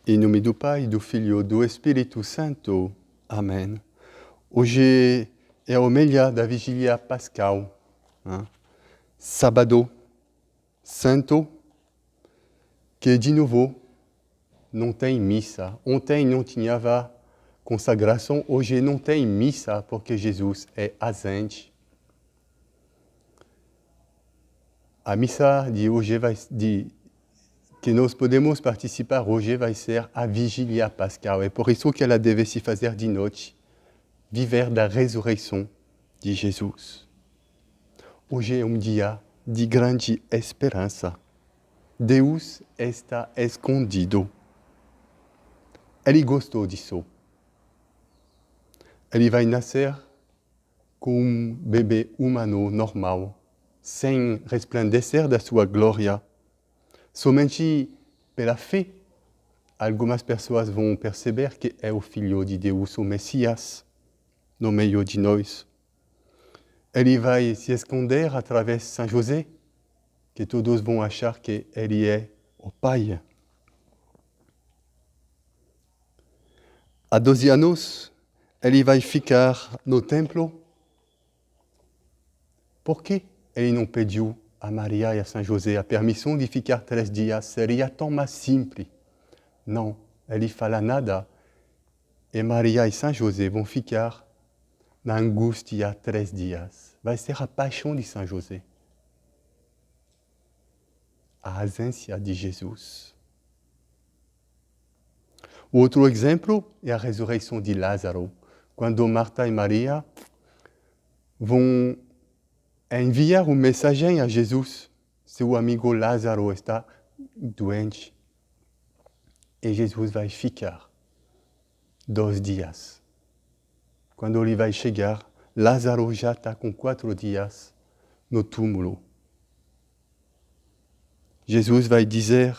Em nome do Pai, do Filho e do Espírito Santo. Amém. Hoje é a homilia da Vigília Pascal. Sábado Santo, que de novo não tem missa. Ontem não tinha consagração, hoje não tem missa, porque Jesus é ausente. A missa de hoje que nós podemos participar hoje vai ser a Vigília Pascal. É por isso que ela deve se fazer de noite, viver da ressurreição de Jesus. Hoje é um dia de grande esperança. Deus está escondido. Ele gostou disso. Ele vai nascer como um bebê humano normal, sem resplandecer da sua glória. Somente pela fé, algumas pessoas vão perceber que é o Filho de Deus, o Messias, no meio de nós. Ele vai se esconder através de São José, que todos vão achar que ele é o Pai. Há 12 anos, ele vai ficar no templo. Por que ele não pediu a Maria e a São José a permissão de ficar 3 dias? Seria tão mais simples. Não, ele fala nada. E Maria e São José vão ficar na angústia 3 dias. Vai ser a paixão de São José. A ausência de Jesus. Outro exemplo é a ressurreição de Lázaro. Quando Marta e Maria vão enviar um mensagem a Jesus, seu amigo Lázaro está doente. E Jesus vai ficar 2 dias. Quando ele vai chegar, Lázaro já está com 4 dias no túmulo. Jesus vai dizer: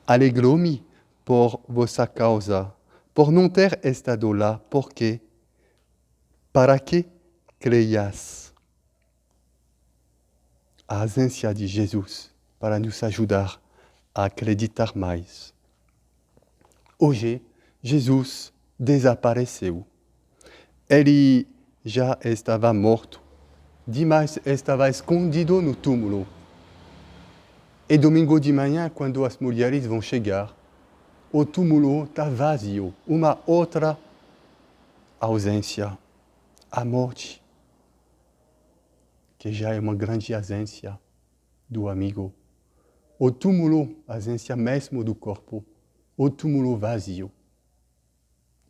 alegro-me por vossa causa, por não ter estado lá, porque para que creias. A ausência de Jesus para nos ajudar a acreditar mais. Hoje, Jesus desapareceu. Ele já estava morto. Demais estava escondido no túmulo. E domingo de manhã, quando as mulheres vão chegar, o túmulo está vazio. Uma outra ausência. A morte, que já é uma grande ausência do amigo. O túmulo, a ausência mesmo do corpo. O túmulo vazio.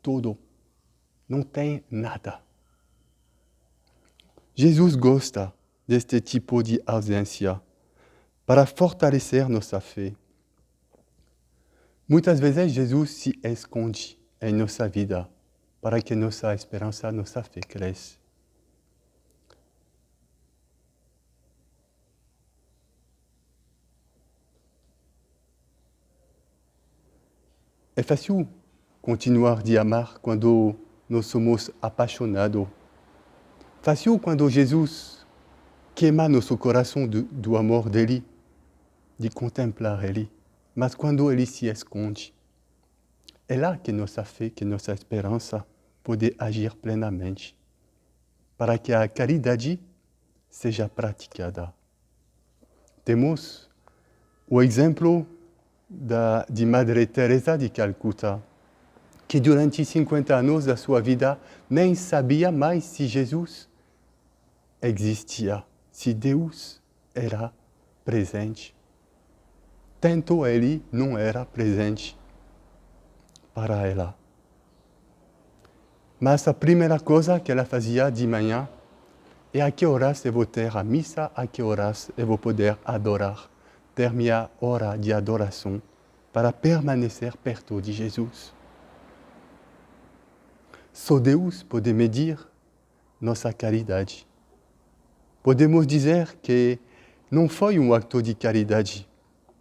Tudo. Não tem nada. Jesus gosta deste tipo de ausência para fortalecer nossa fé. Muitas vezes Jesus se esconde em nossa vida para que nossa esperança, nossa fé cresça. É fácil continuar de amar quando nós somos apaixonados. Fácil quando Jesus queima nosso coração do amor dele, de contemplar ele. Mas quando ele se esconde, é lá que nossa fé, que nossa esperança pode agir plenamente, para que a caridade seja praticada. Temos o exemplo de Madre Teresa de Calcutá, que durante 50 anos da sua vida nem sabia mais se Jesus existia, se Deus era presente. Tanto ele não era presente para ela. Mas a primeira coisa que ela fazia de manhã é a que horas eu vou ter a missa, a que horas eu vou poder adorar, ter minha hora de adoração para permanecer perto de Jesus. Só Deus pode medir nossa caridade. Podemos dizer que não foi um ato de caridade,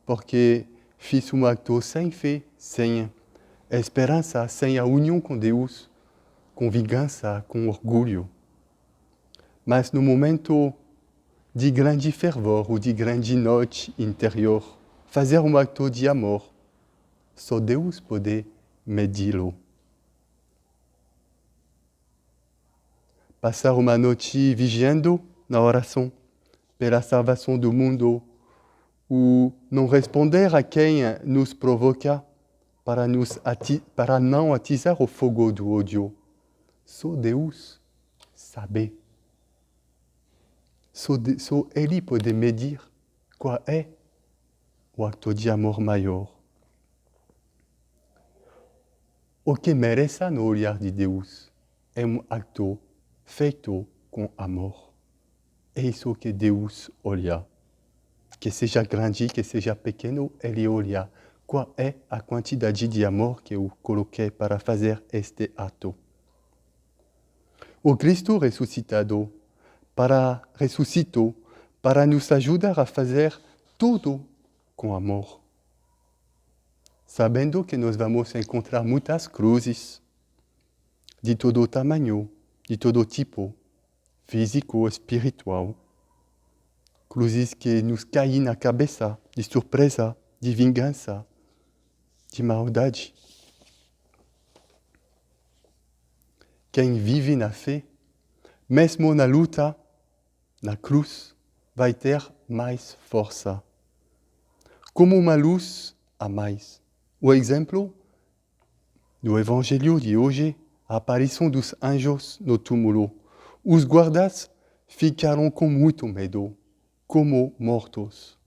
porque fiz um ato sem fé, sem esperança, sem a união com Deus, com vingança, com orgulho. mas no momento de grande fervor ou de grande noite interior, fazer um acto de amor, só Deus pode medi-lo. Passar uma noite vigiando na oração pela salvação do mundo, ou não responder a quem nos provoca para não atizar o fogo do ódio. Só Deus sabe. Só Ele pode medir qual é o acto de amor maior. O que merece no olhar de Deus é um acto feito com amor. É isso que Deus olha. Que seja grande, que seja pequeno, Ele olha qual é a quantidade de amor que eu coloquei para fazer este ato. O Cristo ressuscitou para nos ajudar a fazer tudo com amor. Sabendo que nós vamos encontrar muitas cruzes, de todo tamanho, de todo tipo, físico, espiritual. Cruzes que nos caem na cabeça, de surpresa, de vingança, de maldade. Quem vive na fé, mesmo na luta, na cruz, vai ter mais força. Como uma luz a mais. O exemplo do Evangelho de hoje, a aparição dos anjos no túmulo. Os guardas ficaram com muito medo, como mortos.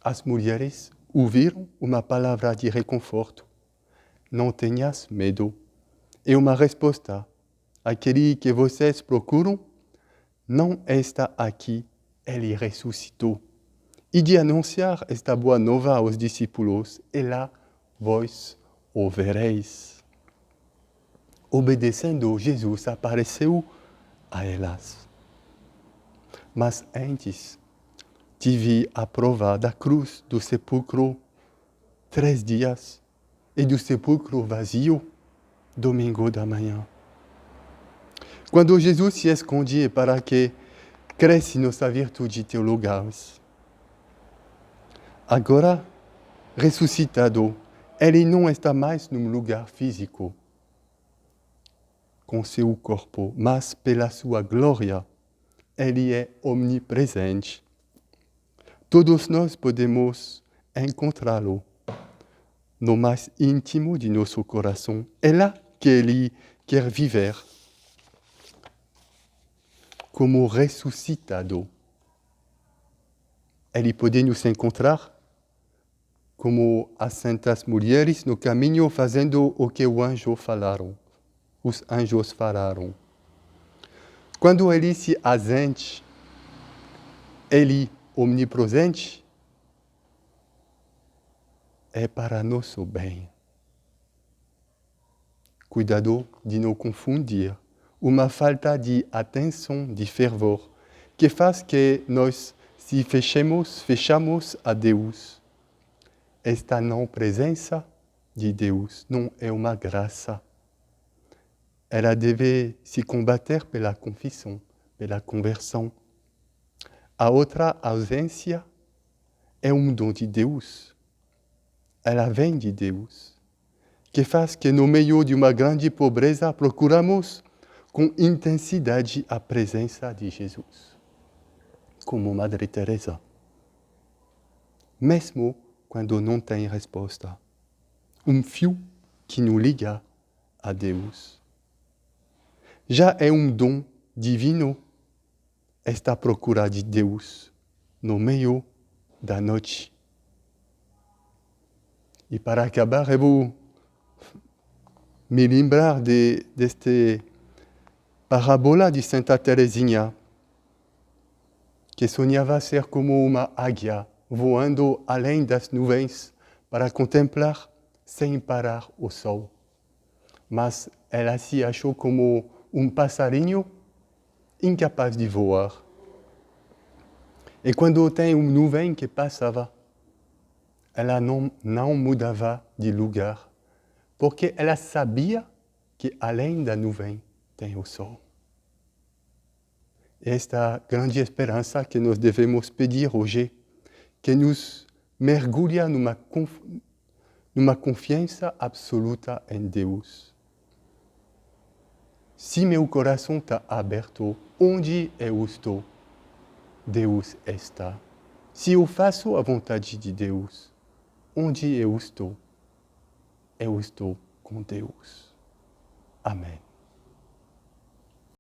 As mulheres ouviram uma palavra de reconforto. Não tenhas medo. É uma resposta. Aquele que vocês procuram não está aqui, ele ressuscitou. E de anunciar esta boa nova aos discípulos, e lá vós o vereis. Obedecendo, Jesus apareceu a elas. Mas antes, tive a prova da cruz, do sepulcro, 3 dias, e do sepulcro vazio, domingo da manhã. Quando Jesus se esconde para que cresce nossa virtude teologais. Agora, ressuscitado, ele não está mais num lugar físico, com seu corpo, mas pela sua glória, ele é omnipresente. Todos nós podemos encontrá-lo no mais íntimo de nosso coração. É lá que ele quer viver. Como ressuscitado. Ele pode nos encontrar como as santas mulheres no caminho fazendo o que os anjos falaram. Quando ele se assente, ele omnipresente, é para nosso bem. Cuidado de não confundir uma falta de atenção, de fervor, que faz que nós se fechamos a Deus. Esta não presença de Deus não é uma graça. Ela deve se combater pela confissão, pela conversão. A outra ausência é um dom de Deus. Ela vem de Deus, que faz que no meio de uma grande pobreza procuramos com intensidade a presença de Jesus, como Madre Teresa. Mesmo quando não tem resposta. Um fio que nos liga a Deus. Já é um dom divino esta procura de Deus no meio da noite. E para acabar, eu vou me lembrar deste parábola de Santa Teresinha, que sonhava ser como uma águia voando além das nuvens para contemplar sem parar o sol. Mas ela se achou como um passarinho incapaz de voar. E quando tem uma nuvem que passava, ela não mudava de lugar, porque ela sabia que além da nuvem tem o sol. esta grande esperança que nós devemos pedir hoje, que nos mergulha numa confiança absoluta em Deus. Se meu coração está aberto, onde eu estou, Deus está. Se eu faço a vontade de Deus, onde eu estou com Deus. Amém.